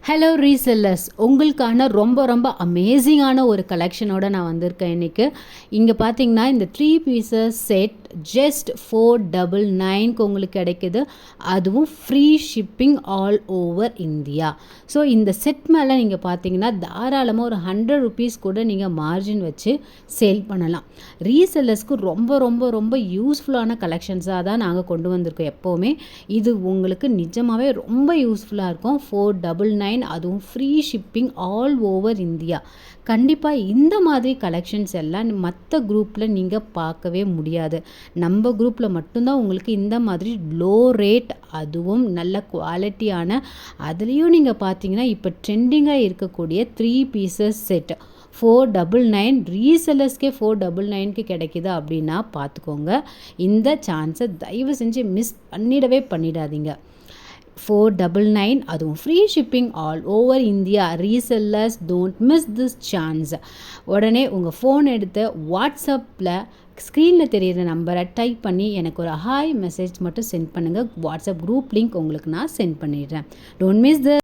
Hello resellers, உங்களுக்கான ரொம்ப அமேசிங்கான ஒரு கலெக்ஷனோட நான் வந்திருக்கேன் இன்றைக்கி. இங்கே பார்த்தீங்கன்னா இந்த 3 பீசஸ் செட் ஜஸ்ட் 499க்கு உங்களுக்கு கிடைக்குது. அதுவும் free shipping all over India. So இந்த செட் மேலே நீங்கள் பார்த்தீங்கன்னா தாராளமாக ஒரு 100 ருபீஸ் கூட நீங்கள் மார்ஜின் வச்சு சேல் பண்ணலாம். ரீசெல்லர்ஸ்க்கு ரொம்ப யூஸ்ஃபுல்லான கலெக்ஷன்ஸாக தான் நாங்கள் கொண்டு வந்திருக்கோம். எப்போவுமே இது உங்களுக்கு நிஜமாகவே ரொம்ப யூஸ்ஃபுல்லாக இருக்கும். 499, அதுவும் free shipping all over India. கண்டிப்பாக இந்த மாதிரி கலெக்ஷன்ஸ் எல்லாம் மற்ற குரூப்பில் நீங்கள் பார்க்கவே முடியாது. நம்ம குரூப்பில் மட்டும்தான் உங்களுக்கு இந்த மாதிரி லோ ரேட், அதுவும் நல்ல குவாலிட்டியான, அதுலேயும் நீங்கள் பார்த்தீங்கன்னா இப்போ ட்ரெண்டிங்காக இருக்கக்கூடிய 3 பீசஸ் செட் 499 ரீசெல்லர்ஸ்க்கே 499க்கு கிடைக்குது அப்படின்னா பார்த்துக்கோங்க. இந்த சான்ஸை தயவு செஞ்சு மிஸ் பண்ணிடாதீங்க. 499, அதுவும் free shipping all over India. Resellers, don't miss this chance. உடனே உங்கள் ஃபோன் எடுத்து வாட்ஸ்அப்பில் ஸ்க்ரீனில் தெரியிற நம்பரை டைப் பண்ணி எனக்கு ஒரு ஹாய் மெசேஜ் மட்டும் சென்ட் பண்ணுங்கள். வாட்ஸ்அப் குரூப் லிங்க் உங்களுக்கு நான் சென்ட் பண்ணிடுறேன். Don't miss the